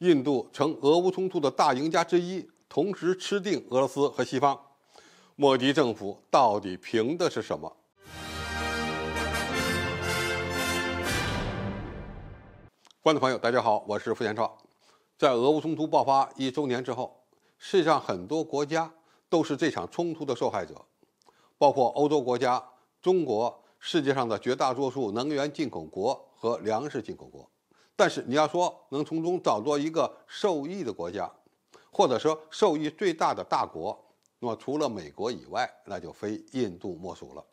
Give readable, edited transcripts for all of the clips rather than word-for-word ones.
印度成俄乌冲突的大赢家之一，同时吃定俄罗斯和西方。莫迪政府到底凭的是什么？观众朋友，大家好，我是付建超。在俄乌冲突爆发1周年之后，世界上很多国家都是这场冲突的受害者，包括欧洲国家、中国，世界上的绝大多数能源进口国和粮食进口国。但是你要说能从中找到一个受益的国家，或者说受益最大的大国，那么除了美国以外，那就非印度莫属了。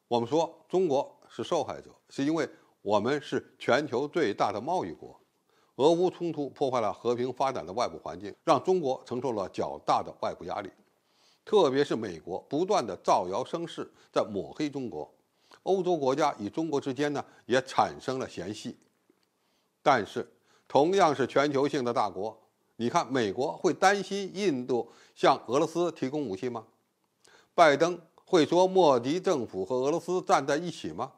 我们说中国是受害者，是因为我们是全球最大的贸易国。俄乌冲突破坏了和平发展的外部环境，让中国承受了较大的外部压力。特别是美国不断的造谣生事，在抹黑中国。欧洲国家与中国之间呢，也产生了嫌隙。但是，同样是全球性的大国，你看美国会担心印度向俄罗斯提供武器吗？拜登会说莫迪政府和俄罗斯站在一起吗？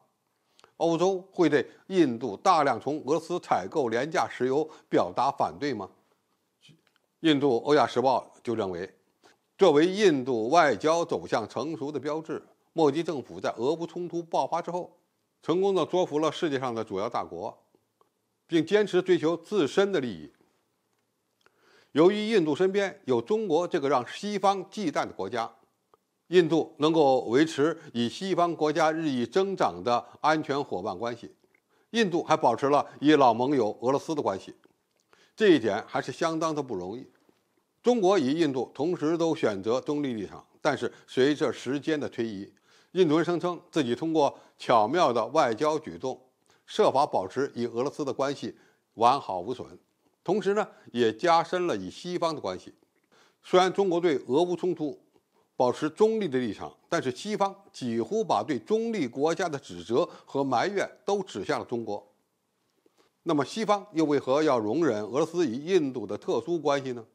欧洲会对印度大量从俄罗斯采购廉价石油表达反对吗？印度《欧亚时报》就认为，作为印度外交走向成熟的标志，莫迪政府在俄乌冲突爆发之后，成功地说服了世界上的主要大国，并坚持追求自身的利益。由于印度身边有中国这个让西方忌惮的国家，印度能够维持与西方国家日益增长的安全伙伴关系。印度还保持了与老盟友俄罗斯的关系，这一点还是相当的不容易。中国与印度同时都选择中立立场，但是随着时间的推移，印度人声称自己通过巧妙的外交举动，设法保持与俄罗斯的关系完好无损，同时呢，也加深了与西方的关系。虽然中国对俄乌冲突保持中立的立场，但是西方几乎把对中立国家的指责和埋怨都指向了中国。那么西方又为何要容忍俄罗斯与印度的特殊关系呢？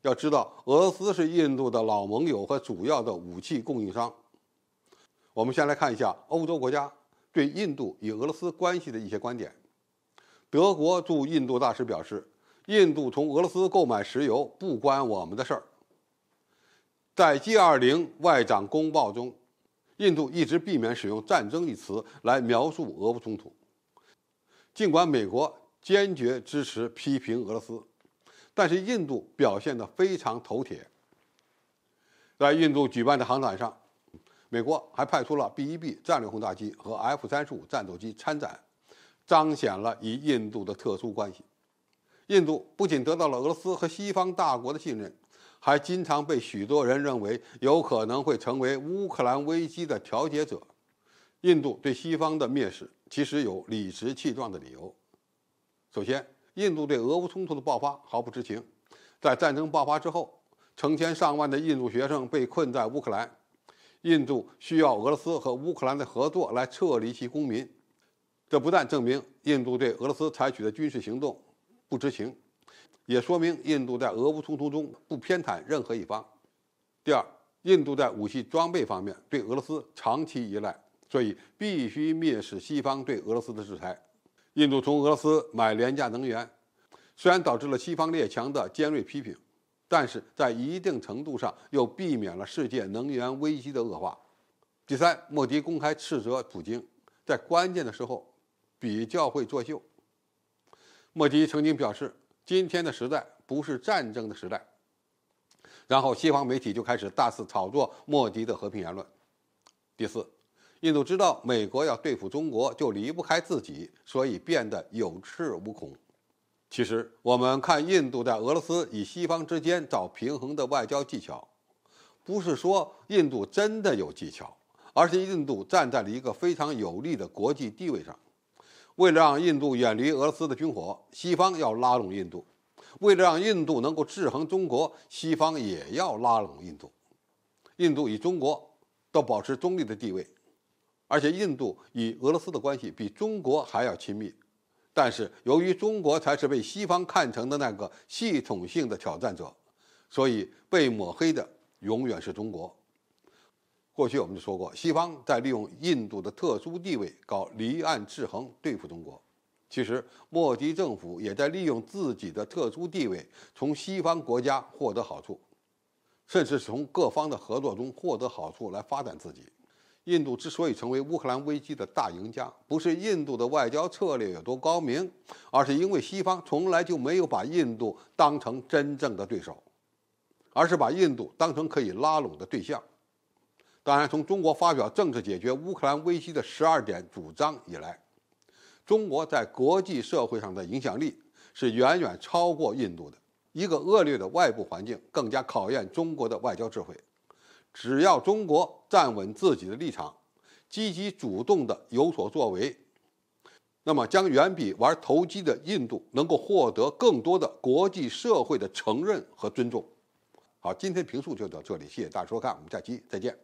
要知道，俄罗斯是印度的老盟友和主要的武器供应商。我们先来看一下欧洲国家对印度与俄罗斯关系的一些观点。德国驻印度大使表示，印度从俄罗斯购买石油不关我们的事儿。在 G20 外长公报中，印度一直避免使用战争一词来描述俄乌冲突。尽管美国坚决支持批评俄罗斯，但是印度表现得非常头铁。在印度举办的航展上，美国还派出了 B-1B 战略轰炸机和 F-35战斗机参展，彰显了与印度的特殊关系。印度不仅得到了俄罗斯和西方大国的信任，还经常被许多人认为有可能会成为乌克兰危机的调解者。印度对西方的蔑视其实有理直气壮的理由。首先，印度对俄乌冲突的爆发毫不知情。在战争爆发之后，成千上万的印度学生被困在乌克兰，印度需要俄罗斯和乌克兰的合作来撤离其公民。这不但证明印度对俄罗斯采取的军事行动不知情，也说明印度在俄乌冲突中不偏袒任何一方。第二，印度在武器装备方面对俄罗斯长期依赖，所以必须蔑视西方对俄罗斯的制裁。印度从俄罗斯买廉价能源，虽然导致了西方列强的尖锐批评，但是在一定程度上又避免了世界能源危机的恶化。第三，莫迪公开斥责普京，在关键的时候比较会作秀。莫迪曾经表示，今天的时代不是战争的时代。然后西方媒体就开始大肆炒作莫迪的和平言论。第四，印度知道美国要对付中国就离不开自己，所以变得有恃无恐。其实我们看印度在俄罗斯与西方之间找平衡的外交技巧，不是说印度真的有技巧，而是印度站在了一个非常有利的国际地位上。为了让印度远离俄罗斯的军火，西方要拉拢印度；为了让印度能够制衡中国，西方也要拉拢印度。印度与中国都保持中立的地位，而且印度与俄罗斯的关系比中国还要亲密。但是由于中国才是被西方看成的那个系统性的挑战者，所以被抹黑的永远是中国。过去我们就说过，西方在利用印度的特殊地位搞离岸制衡对付中国。其实，莫迪政府也在利用自己的特殊地位，从西方国家获得好处，甚至从各方的合作中获得好处来发展自己。印度之所以成为乌克兰危机的大赢家，不是印度的外交策略有多高明，而是因为西方从来就没有把印度当成真正的对手，而是把印度当成可以拉拢的对象。当然，从中国发表政治解决乌克兰危机的12点主张以来，中国在国际社会上的影响力是远远超过印度的。一个恶劣的外部环境更加考验中国的外交智慧。只要中国站稳自己的立场，积极主动地有所作为，那么将远比玩投机的印度能够获得更多的国际社会的承认和尊重。好，今天评述就到这里，谢谢大家收看，我们下期再见。